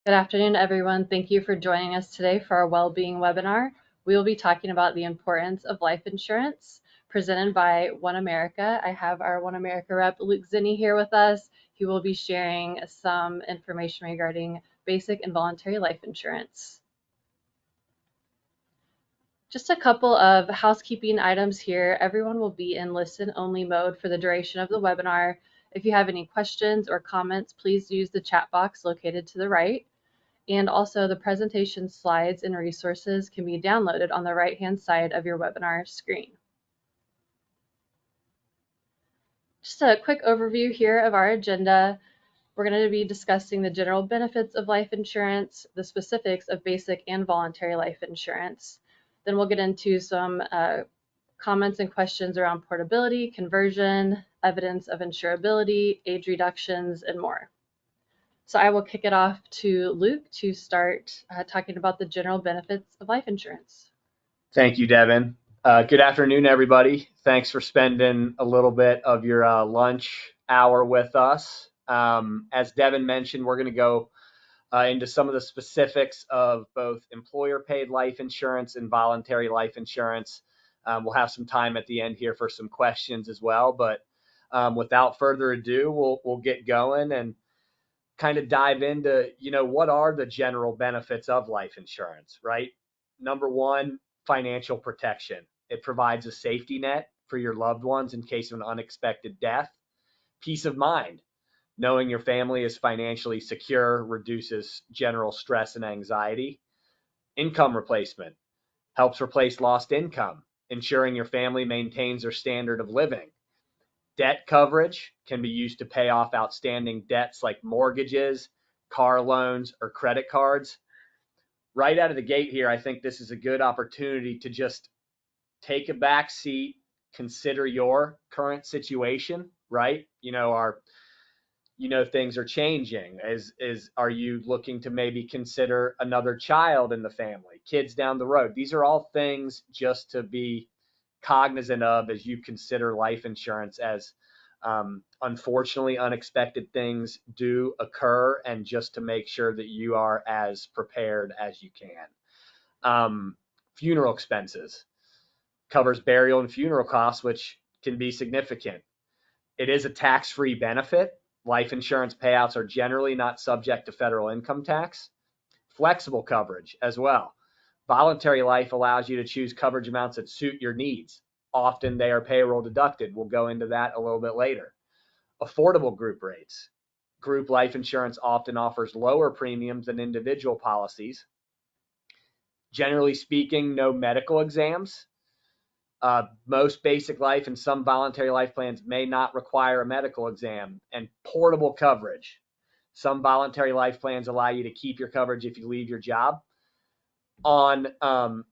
Good afternoon, everyone. Thank you for joining us today for our well-being webinar. We will be talking about the importance of life insurance presented by One America. I have our One America rep, Luke Zinni, here with us. He will be sharing some information regarding basic and voluntary life insurance. Just a couple of housekeeping items here. Everyone will be in listen-only mode for the duration of the webinar. If you have any questions or comments, please use the chat box located to the right. And also the presentation slides and resources can be downloaded on the right-hand side of your webinar screen. Just a quick overview here of our agenda. We're going to be discussing the general benefits of life insurance, the specifics of basic and voluntary life insurance. Then we'll get into some comments and questions around portability, conversion, evidence of insurability, age reductions, and more. So I will kick it off to Luke to start talking about the general benefits of life insurance. Thank you, Devin. Good afternoon, everybody. Thanks for spending a little bit of your lunch hour with us. As Devin mentioned, we're going to go into some of the specifics of both employer-paid life insurance and voluntary life insurance. We'll have some time at the end here for some questions as well. But without further ado, we'll get going and kind of dive into, what are the general benefits of life insurance, right? Number one, financial protection. It provides a safety net for your loved ones in case of an unexpected death. Peace of mind. Knowing your family is financially secure reduces general stress and anxiety. Income replacement. Helps replace lost income, ensuring your family maintains their standard of living. Debt coverage can be used to pay off outstanding debts like mortgages, car loans, or credit cards. Right out of the gate here, I think this is a good opportunity to just take a back seat, consider your current situation, right? Things are changing. Are you looking to maybe consider another child in the family, kids down the road? These are all things just to be cognizant of as you consider life insurance, as unfortunately unexpected things do occur, and just to make sure that you are as prepared as you can. Funeral expenses covers burial and funeral costs, which can be significant. It is a tax-free benefit. Life insurance payouts are generally not subject to federal income tax. Flexible coverage as well. Voluntary life allows you to choose coverage amounts that suit your needs. Often they are payroll deducted. We'll go into that a little bit later. Affordable group rates. Group life insurance often offers lower premiums than individual policies. Generally speaking, no medical exams. Most basic life and some voluntary life plans may not require a medical exam. And portable coverage. Some voluntary life plans allow you to keep your coverage if you leave your job. On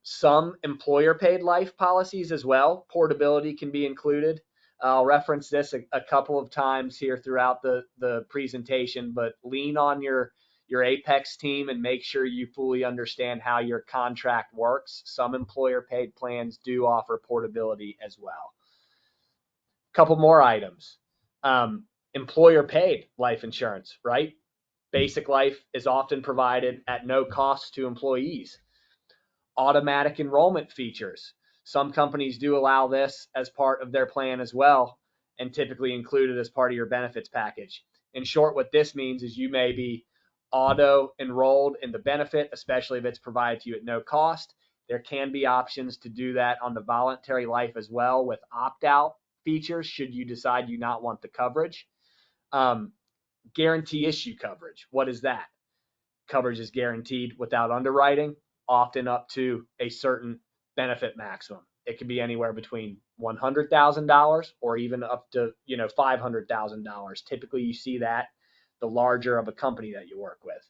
some employer-paid life policies as well, portability can be included. I'll reference this a couple of times here throughout the presentation, but lean on your Apex team and make sure you fully understand how your contract works. Some employer-paid plans do offer portability as well. Couple more items. Employer-paid life insurance, right? Basic life is often provided at no cost to employees. Automatic enrollment features. Some companies do allow this as part of their plan as well, and typically include it as part of your benefits package. In short, what this means is you may be auto enrolled in the benefit, especially if it's provided to you at no cost. There can be options to do that on the voluntary life as well with opt-out features should you decide you not want the coverage. Guarantee issue coverage. What is that? Coverage is guaranteed without underwriting, often up to a certain benefit maximum. It can be anywhere between $100,000 or even up to $500,000. Typically, you see that the larger of a company that you work with.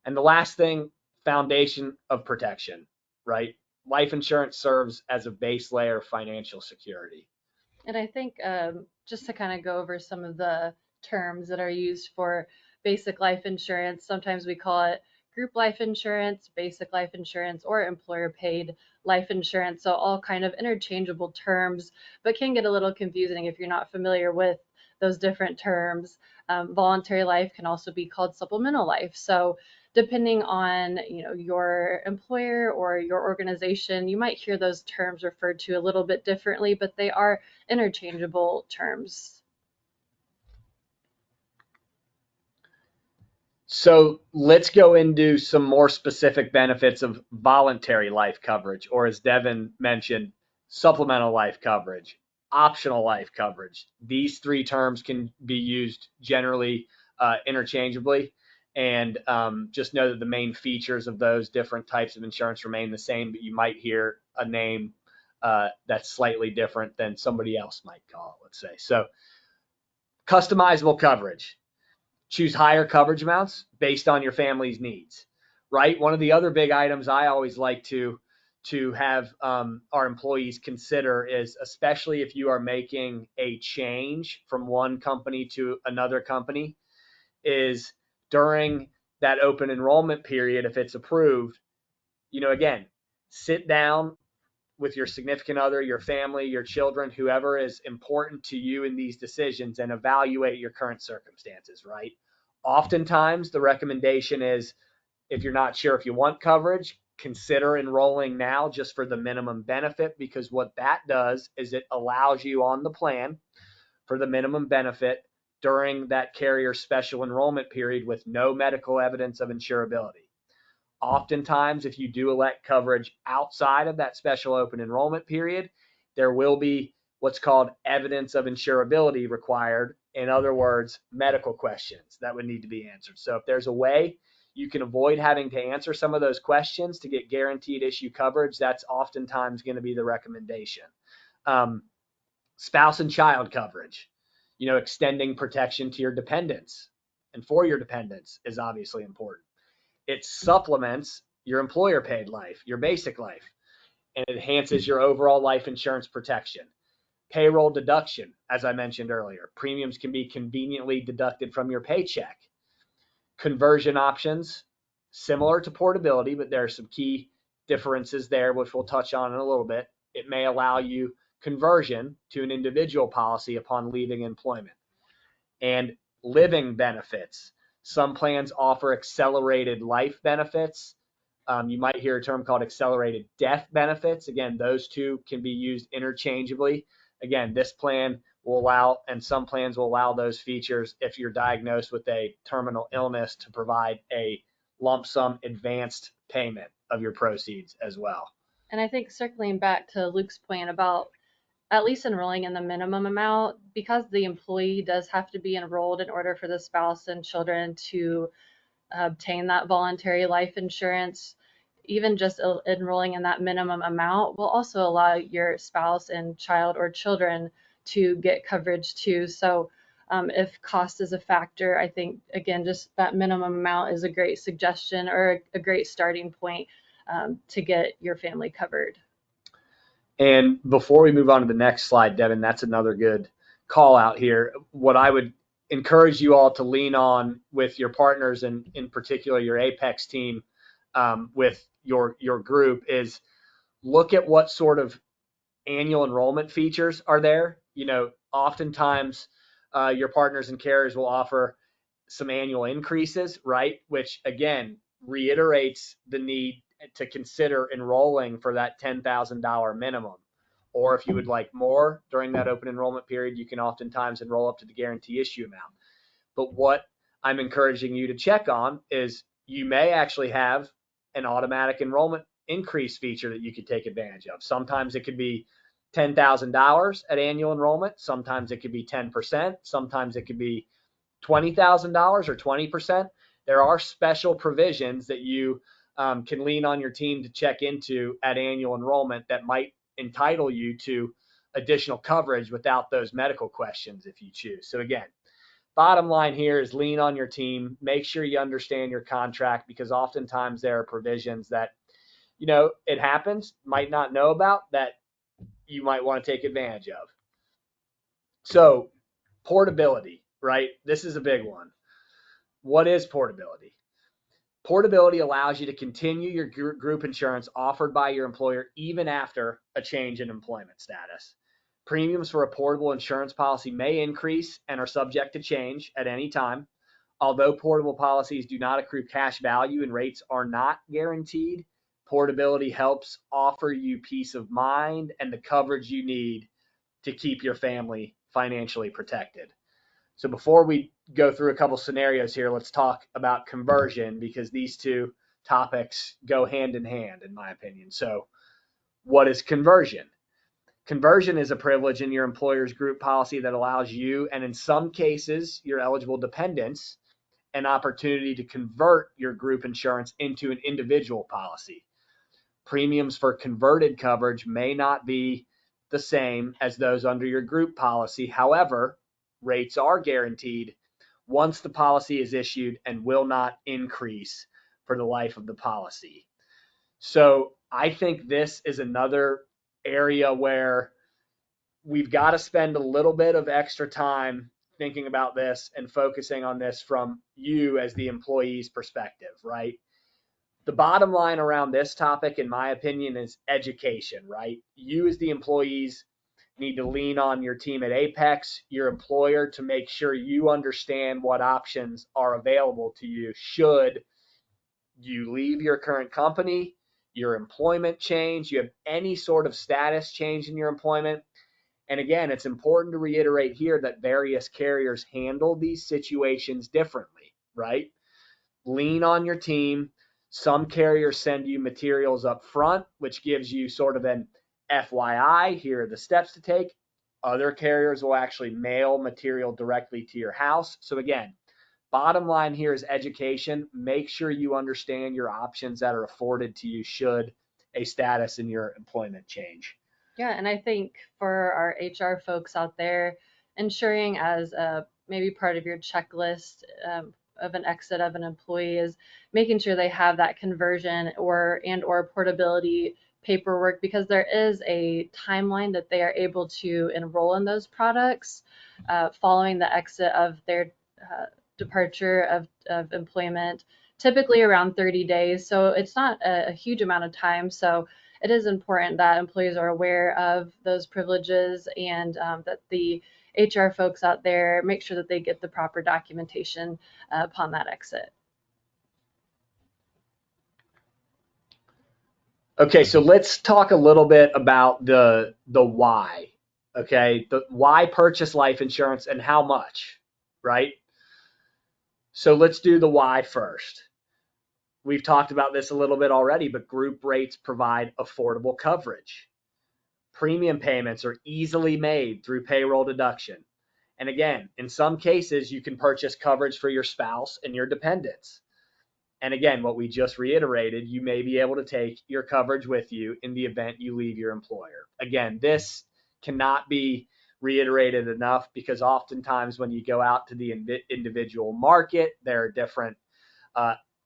And the last thing, foundation of protection, right? Life insurance serves as a base layer of financial security. And I think just to kind of go over some of the terms that are used for basic life insurance, sometimes we call it group life insurance, basic life insurance, or employer paid life insurance. So all kind of interchangeable terms, but can get a little confusing if you're not familiar with those different terms. Voluntary life can also be called supplemental life. So depending on your employer or your organization, you might hear those terms referred to a little bit differently, but they are interchangeable terms. So let's go into some more specific benefits of voluntary life coverage, or as Devin mentioned, supplemental life coverage, optional life coverage. These three terms can be used generally interchangeably. And just know that the main features of those different types of insurance remain the same, but you might hear a name that's slightly different than somebody else might call it, let's say. So customizable coverage. Choose higher coverage amounts based on your family's needs, right? One of the other big items I always like to have our employees consider is, especially if you are making a change from one company to another company, is during that open enrollment period, if it's approved, again, sit down with your significant other, your family, your children, whoever is important to you in these decisions, and evaluate your current circumstances, right? Oftentimes, the recommendation is, if you're not sure if you want coverage, consider enrolling now just for the minimum benefit, because what that does is it allows you on the plan for the minimum benefit during that carrier special enrollment period with no medical evidence of insurability. Oftentimes, if you do elect coverage outside of that special open enrollment period, there will be what's called evidence of insurability required. In other words, medical questions that would need to be answered. So if there's a way you can avoid having to answer some of those questions to get guaranteed issue coverage, that's oftentimes going to be the recommendation. Spouse and child coverage, extending protection to your dependents and for your dependents is obviously important. It supplements your employer paid life, your basic life, and it enhances your overall life insurance protection. Payroll deduction, as I mentioned earlier, premiums can be conveniently deducted from your paycheck. Conversion options, similar to portability, but there are some key differences there, which we'll touch on in a little bit. It may allow you conversion to an individual policy upon leaving employment. And living benefits. Some plans offer accelerated life benefits. You might hear a term called accelerated death benefits. Again, those two can be used interchangeably. Again, this plan will allow, and some plans will allow those features if you're diagnosed with a terminal illness to provide a lump sum advanced payment of your proceeds as well. And I think circling back to Luke's point about at least enrolling in the minimum amount, because the employee does have to be enrolled in order for the spouse and children to obtain that voluntary life insurance. Even just enrolling in that minimum amount will also allow your spouse and child or children to get coverage too. So if cost is a factor, I think, again, just that minimum amount is a great suggestion or a great starting point to get your family covered. And before we move on to the next slide, Devin, that's another good call out here. What I would encourage you all to lean on with your partners, and in particular your Apex team, with your group, is look at what sort of annual enrollment features are there. Oftentimes your partners and carriers will offer some annual increases, right? Which again reiterates the need to consider enrolling for that $10,000 minimum. Or if you would like more during that open enrollment period, you can oftentimes enroll up to the guarantee issue amount. But what I'm encouraging you to check on is you may actually have an automatic enrollment increase feature that you could take advantage of. Sometimes it could be $10,000 at annual enrollment. Sometimes it could be 10%. Sometimes it could be $20,000 or 20%. There are special provisions that you can lean on your team to check into at annual enrollment that might entitle you to additional coverage without those medical questions if you choose. So again, bottom line here is lean on your team. Make sure you understand your contract, because oftentimes there are provisions that, it happens, might not know about, that you might want to take advantage of. So portability, right? This is a big one. What is portability? Portability allows you to continue your group insurance offered by your employer even after a change in employment status. Premiums for a portable insurance policy may increase and are subject to change at any time. Although portable policies do not accrue cash value and rates are not guaranteed, portability helps offer you peace of mind and the coverage you need to keep your family financially protected. So before we go through a couple scenarios here, let's talk about conversion, because these two topics go hand in hand, in my opinion. So what is conversion? Conversion is a privilege in your employer's group policy that allows you, and in some cases, your eligible dependents, an opportunity to convert your group insurance into an individual policy. Premiums for converted coverage may not be the same as those under your group policy. However, rates are guaranteed once the policy is issued and will not increase for the life of the policy. So I think this is another area where we've got to spend a little bit of extra time thinking about this and focusing on this from you as the employee's perspective, right? The bottom line around this topic, in my opinion, is education, right? You as the employees need to lean on your team at Apex, your employer, to make sure you understand what options are available to you should you leave your current company, your employment change, you have any sort of status change in your employment. And again, it's important to reiterate here that various carriers handle these situations differently, right? Lean on your team. Some carriers send you materials up front, which gives you sort of an FYI, here are the steps to take. Other carriers will actually mail material directly to your house. So again, bottom line here is education. Make sure you understand your options that are afforded to you should a status in your employment change. Yeah, and I think for our HR folks out there, ensuring as a maybe part of your checklist of an exit of an employee is making sure they have that conversion or portability paperwork, because there is a timeline that they are able to enroll in those products following the exit of their departure of employment, typically around 30 days. So it's not a huge amount of time. So it is important that employees are aware of those privileges, and that the HR folks out there make sure that they get the proper documentation upon that exit. Okay, so let's talk a little bit about the why. Okay, the why purchase life insurance and how much, right? So let's do the why first. We've talked about this a little bit already, but group rates provide affordable coverage. Premium payments are easily made through payroll deduction. And again, in some cases, you can purchase coverage for your spouse and your dependents. And again, what we just reiterated, you may be able to take your coverage with you in the event you leave your employer. Again, this cannot be reiterated enough, because oftentimes when you go out to the individual market, there are different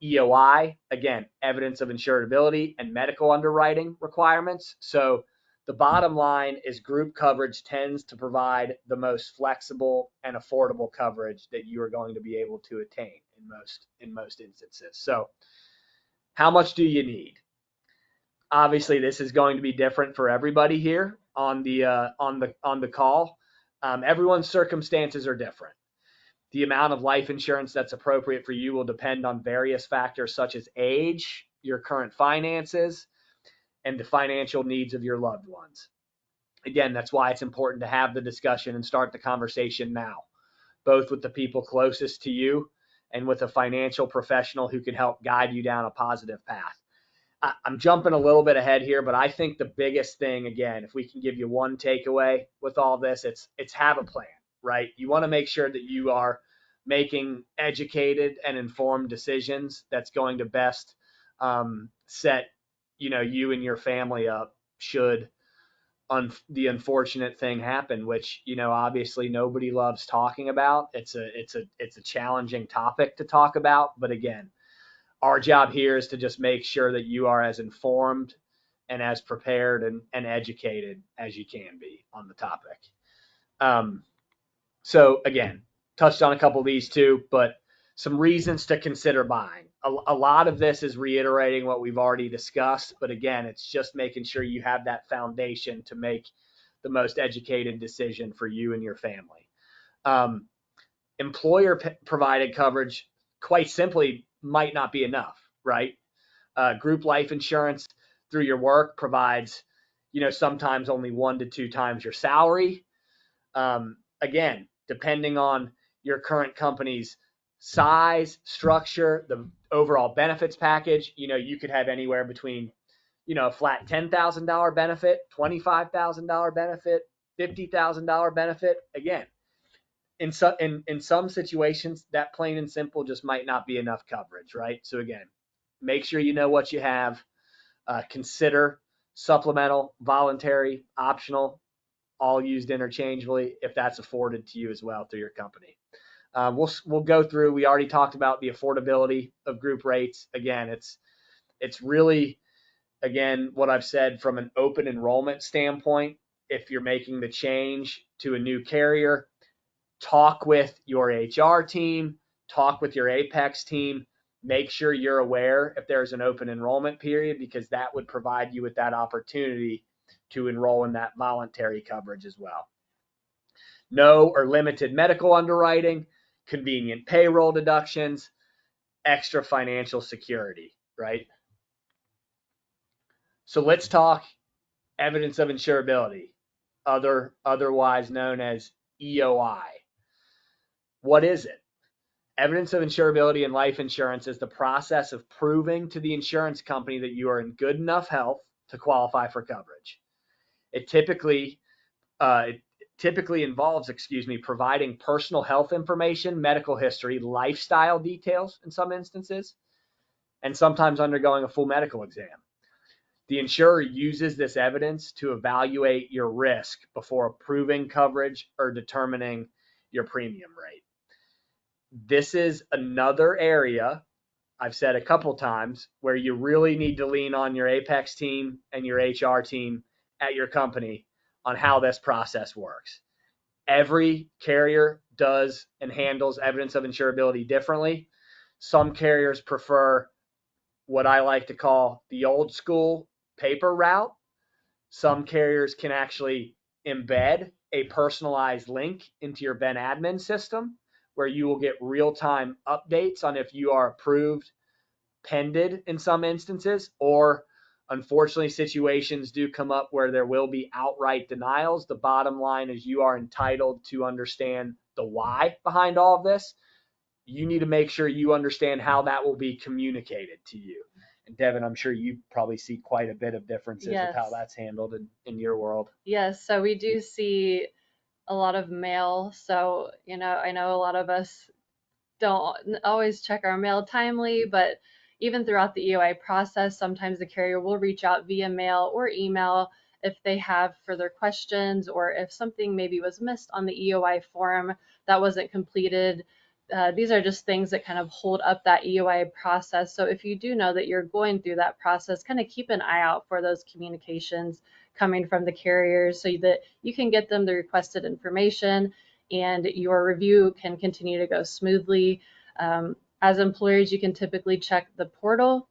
EOI, again, evidence of insurability, and medical underwriting requirements. So the bottom line is group coverage tends to provide the most flexible and affordable coverage that you are going to be able to attain in most instances. So how much do you need? Obviously, this is going to be different for everybody here on the call. Everyone's circumstances are different. The amount of life insurance that's appropriate for you will depend on various factors such as age, your current finances, and the financial needs of your loved ones. Again, that's why it's important to have the discussion and start the conversation now, both with the people closest to you and with a financial professional who can help guide you down a positive path. I'm jumping a little bit ahead here, but I think the biggest thing, again, if we can give you one takeaway with all this, it's have a plan, right? You want to make sure that you are making educated and informed decisions that's going to best set, you and your family up should the unfortunate thing happen, which, obviously nobody loves talking about. It's a challenging topic to talk about, but again, our job here is to just make sure that you are as informed and as prepared and educated as you can be on the topic. So again, touched on a couple of these too, but some reasons to consider buying. A lot of this is reiterating what we've already discussed, but again, it's just making sure you have that foundation to make the most educated decision for you and your family. employer provided coverage, quite simply, might not be enough, right? Group life insurance through your work provides, sometimes only 1 to 2 times your salary. Again, depending on your current company's size, structure, the overall benefits package, you could have anywhere between, a flat $10,000 benefit, $25,000 benefit, $50,000 benefit. Again, in some situations, that plain and simple just might not be enough coverage, right? So again, make sure you know what you have. Consider supplemental, voluntary, optional, all used interchangeably if that's afforded to you as well through your company. We'll go through. We already talked about the affordability of group rates. Again, it's really, again, what I've said from an open enrollment standpoint. If you're making the change to a new carrier, talk with your HR team, talk with your Apex team, make sure you're aware if there's an open enrollment period, because that would provide you with that opportunity to enroll in that voluntary coverage as well. No or limited medical underwriting, convenient payroll deductions, extra financial security, right? So let's talk evidence of insurability, otherwise known as EOI. What is it? Evidence of insurability in life insurance is the process of proving to the insurance company that you are in good enough health to qualify for coverage. It typically involves, providing personal health information, medical history, lifestyle details in some instances, and sometimes undergoing a full medical exam. The insurer uses this evidence to evaluate your risk before approving coverage or determining your premium rate. This is another area I've said a couple times where you really need to lean on your Apex team and your HR team at your company on how this process works. Every carrier does and handles evidence of insurability differently. Some carriers prefer what I like to call the old school paper route. Some carriers can actually embed a personalized link into your Ben admin system where you will get real-time updates on if you are approved, pended in some instances, or unfortunately situations do come up where there will be outright denials. The bottom line is you are entitled to understand the why behind all of this. You need to make sure you understand how that will be communicated to you. And Devin, I'm sure you probably see quite a bit of differences with how that's handled in your world. Yes, so we do see a lot of mail. So, I know a lot of us don't always check our mail timely, but even throughout the EOI process, sometimes the carrier will reach out via mail or email if they have further questions, or if something maybe was missed on the EOI form that wasn't completed. These are just things that kind of hold up that EOI process. So if you do know that you're going through that process, kind of keep an eye out for those communications coming from the carriers so that you can get them the requested information and your review can continue to go smoothly. As employers, you can typically check the portal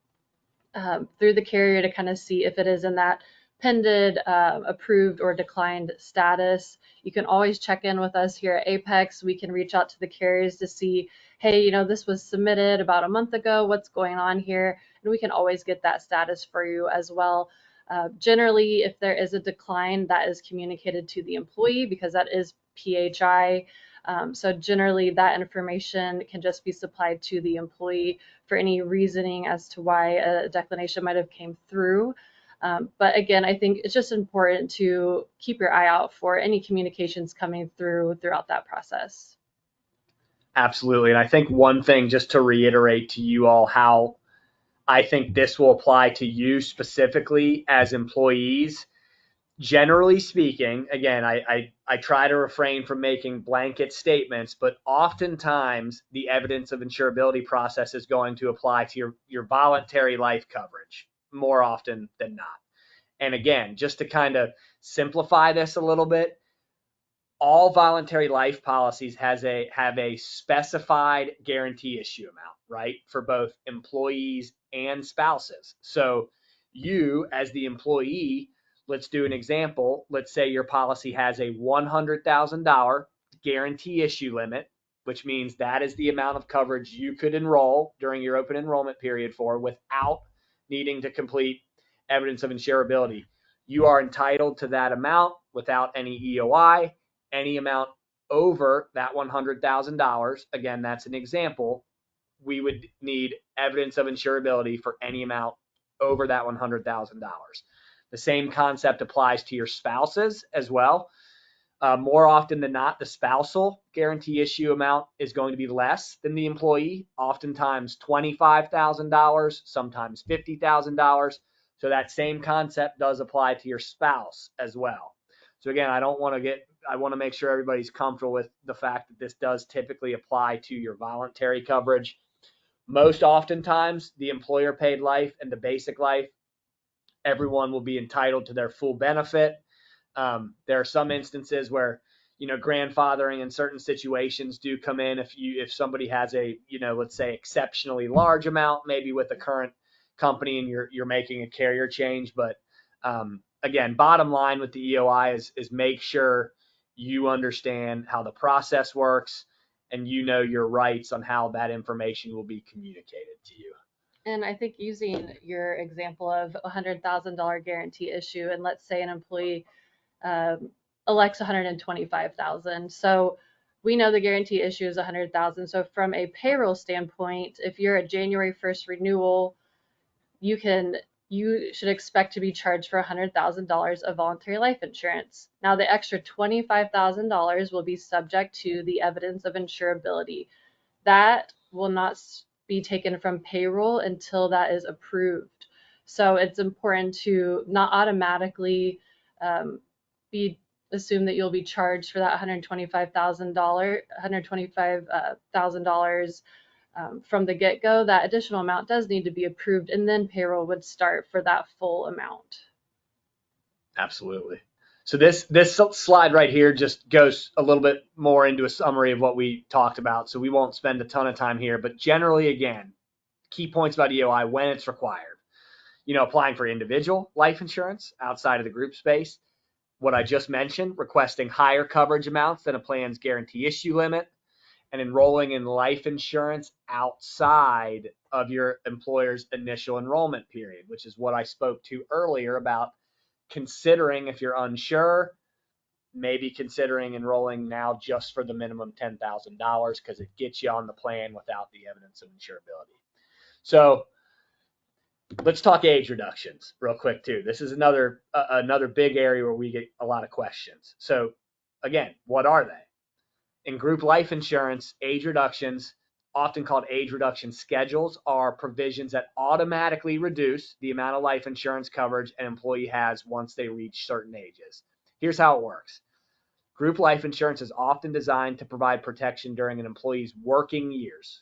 through the carrier to kind of see if it is in that pended, approved, or declined status. You can always check in with us here at Apex. We can reach out to the carriers to see, hey, this was submitted about a month ago. What's going on here? And we can always get that status for you as well. Generally, if there is a decline, that is communicated to the employee because that is PHI. So generally that information can just be supplied to the employee for any reasoning as to why a declination might have came through. But again, I think it's just important to keep your eye out for any communications coming throughout that process. Absolutely. And I think one thing, just to reiterate to you all how I think this will apply to you specifically as employees. Generally speaking, again, I try to refrain from making blanket statements, but oftentimes the evidence of insurability process is going to apply to your voluntary life coverage more often than not. And again, just to kind of simplify this a little bit, all voluntary life policies have a specified guarantee issue amount, right, for both employees and spouses. So you, as the employee, let's do an example. Let's say your policy has a $100,000 guarantee issue limit which means that is the amount of coverage you could enroll during your open enrollment period for without needing to complete evidence of insurability. You are entitled to that amount without any EOI. Any amount over that $100,000, again, that's an example, we would need evidence of insurability for any amount over that $100,000. The same concept applies to your spouses as well. More often than not, the spousal guarantee issue amount is going to be less than the employee, oftentimes $25,000, sometimes $50,000. So that same concept does apply to your spouse as well. So again, I want to make sure everybody's comfortable with the fact that this does typically apply to your voluntary coverage. Most oftentimes, the employer paid life and the basic life, everyone will be entitled to their full benefit. There are some instances where, grandfathering in certain situations do come in if somebody has a, let's say exceptionally large amount, maybe with a current company and you're making a carrier change. But again, bottom line with the EOI is make sure you understand how the process works and your rights on how that information will be communicated to you. And I think using your example of $100,000 guarantee issue, and let's say an employee elects $125,000. So we know the guarantee issue is $100,000. So from a payroll standpoint, if you're a January 1st renewal, you should expect to be charged for $100,000 of voluntary life insurance. Now the extra $25,000 will be subject to the evidence of insurability. That will not be taken from payroll until that is approved. So it's important to not automatically assume that you'll be charged for that $125,000 from the get-go. That additional amount does need to be approved, and then payroll would start for that full amount. Absolutely. So this slide right here just goes a little bit more into a summary of what we talked about. So we won't spend a ton of time here, but generally, again, key points about EOI when it's required. Applying for individual life insurance outside of the group space. What I just mentioned, requesting higher coverage amounts than a plan's guarantee issue limit, and enrolling in life insurance outside of your employer's initial enrollment period, which is what I spoke to earlier about considering, if you're unsure, maybe considering enrolling now just for the minimum $10,000 because it gets you on the plan without the evidence of insurability. So let's talk age reductions real quick too. This is another big area where we get a lot of questions. So again, what are they? In group life insurance, age reductions, often called age reduction schedules, are provisions that automatically reduce the amount of life insurance coverage an employee has once they reach certain ages. Here's how it works. Group life insurance is often designed to provide protection during an employee's working years,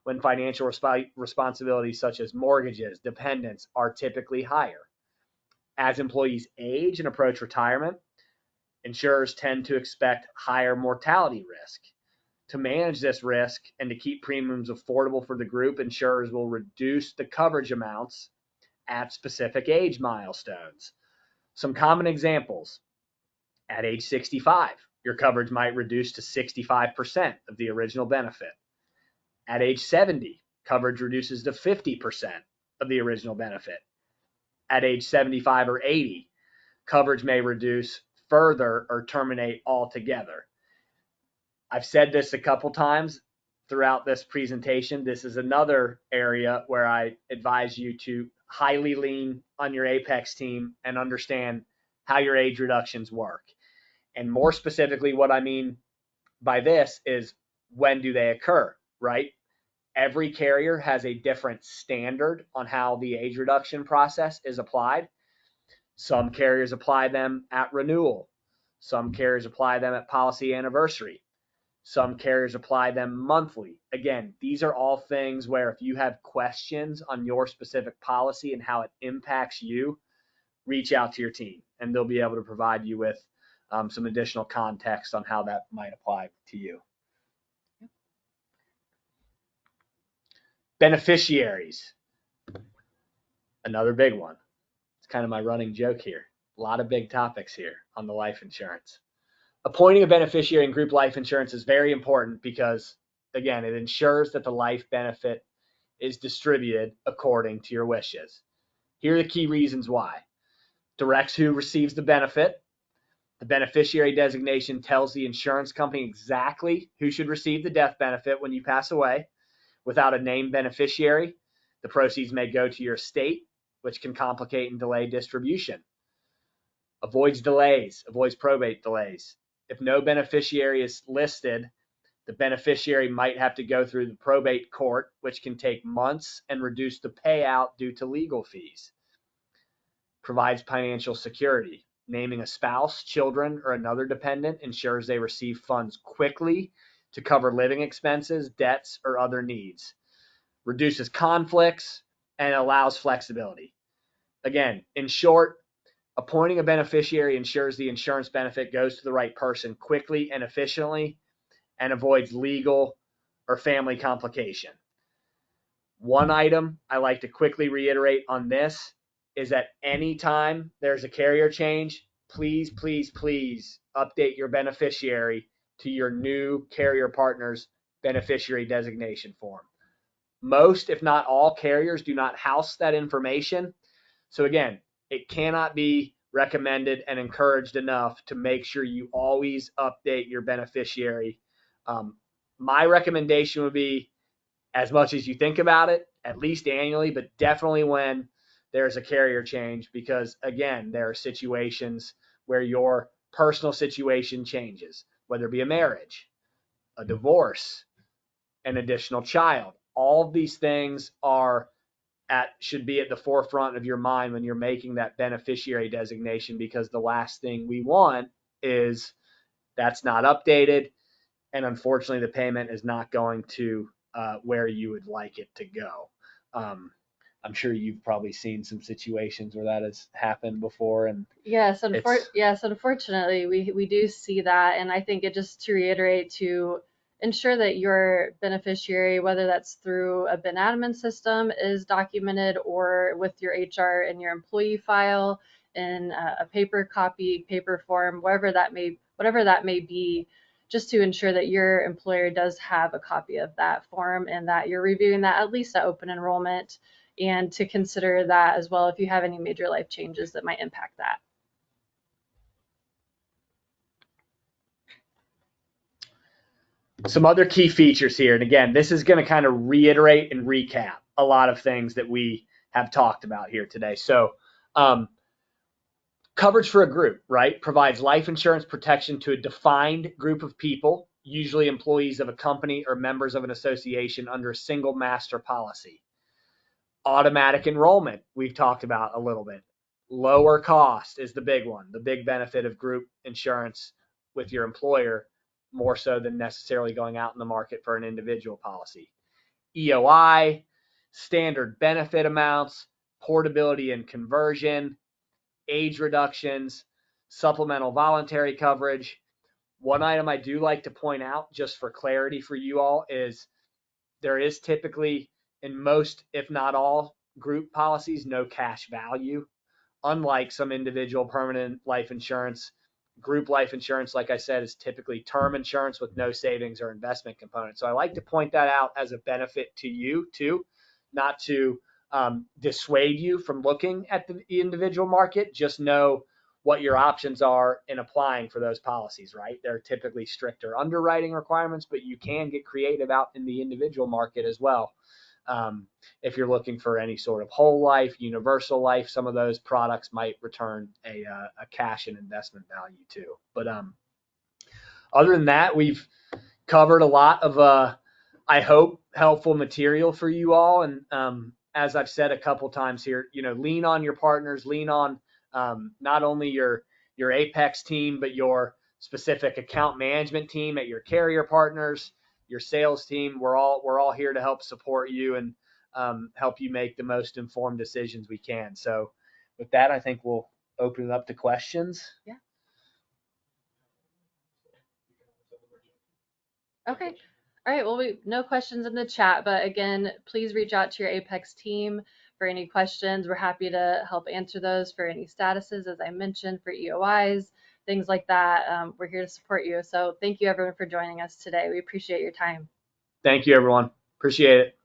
when financial responsibilities such as mortgages, dependents are typically higher. As employees age and approach retirement, insurers tend to expect higher mortality risk. To manage this risk and to keep premiums affordable for the group, insurers will reduce the coverage amounts at specific age milestones. Some common examples: at age 65, your coverage might reduce to 65% of the original benefit. At age 70, coverage reduces to 50% of the original benefit. At age 75 or 80, coverage may reduce further or terminate altogether. I've said this a couple times throughout this presentation. This is another area where I advise you to highly lean on your Apex team and understand how your age reductions work. And more specifically, what I mean by this is, when do they occur, right? Every carrier has a different standard on how the age reduction process is applied. Some carriers apply them at renewal. Some carriers apply them at policy anniversary. Some carriers apply them monthly. Again, these are all things where if you have questions on your specific policy and how it impacts you, reach out to your team and they'll be able to provide you with some additional context on how that might apply to you. Beneficiaries, another big one. It's kind of my running joke here. A lot of big topics here on the life insurance. Appointing a beneficiary in group life insurance is very important because, again, it ensures that the life benefit is distributed according to your wishes. Here are the key reasons why. Directs who receives the benefit. The beneficiary designation tells the insurance company exactly who should receive the death benefit when you pass away. Without a named beneficiary, the proceeds may go to your estate, which can complicate and delay distribution. Avoids delays, avoids probate delays. If no beneficiary is listed, the beneficiary might have to go through the probate court, which can take months and reduce the payout due to legal fees. Provides financial security. Naming a spouse, children, or another dependent ensures they receive funds quickly to cover living expenses, debts, or other needs. Reduces conflicts and allows flexibility. Again, in short, appointing a beneficiary ensures the insurance benefit goes to the right person quickly and efficiently and avoids legal or family complication. One item I like to quickly reiterate on this is that anytime there's a carrier change, please, please, please update your beneficiary to your new carrier partner's beneficiary designation form. Most, if not all, carriers do not house that information. So again, it cannot be recommended and encouraged enough to make sure you always update your beneficiary. My recommendation would be, as much as you think about it, at least annually, but definitely when there's a carrier change, because again, there are situations where your personal situation changes, whether it be a marriage, a divorce, an additional child. All of these things should be at the forefront of your mind when you're making that beneficiary designation, because the last thing we want is that's not updated, and unfortunately the payment is not going to where you would like it to go. I'm sure you've probably seen some situations where that has happened before, and Yes, it's unfortunately, we do see that, and I think it just to reiterate to ensure that your beneficiary, whether that's through a Ben admin system, is documented or with your HR and your employee file in a paper copy, paper form, whatever that may be, just to ensure that your employer does have a copy of that form and that you're reviewing that at least at open enrollment, and to consider that as well if you have any major life changes that might impact that. some other key features here. And again, this is going to kind of reiterate and recap a lot of things that we have talked about here today. So, coverage for a group, right? Provides life insurance protection to a defined group of people, usually employees of a company or members of an association under a single master policy. Automatic enrollment, we've talked about a little bit. Lower cost is the big one, the big benefit of group insurance with your employer, more so than necessarily going out in the market for an individual policy. EOI, standard benefit amounts, portability and conversion, age reductions, supplemental voluntary coverage. One item I do like to point out, just for clarity for you all, is there is typically, in most, if not all, group policies, no cash value. Unlike some individual permanent life insurance, group life insurance, like I said, is typically term insurance with no savings or investment component. So I like to point that out as a benefit to you too, not to dissuade you from looking at the individual market. Just know what your options are in applying for those policies, right? They're typically stricter underwriting requirements, but you can get creative out in the individual market as well. If you're looking for any sort of whole life, universal life, some of those products might return a cash and investment value too. But other than that, we've covered a lot of, I hope, helpful material for you all. And as I've said a couple times here, lean on your partners, lean on not only your Apex team, but your specific account management team at your carrier partners, your sales team. We're all here to help support you and help you make the most informed decisions we can. So with that, I think we'll open it up to questions. Yeah. Okay. All right. Well, no questions in the chat, but again, please reach out to your Apex team for any questions. We're happy to help answer those for any statuses, as I mentioned, for EOIs, things like that. We're here to support you. So thank you everyone for joining us today. We appreciate your time. Thank you, everyone. Appreciate it.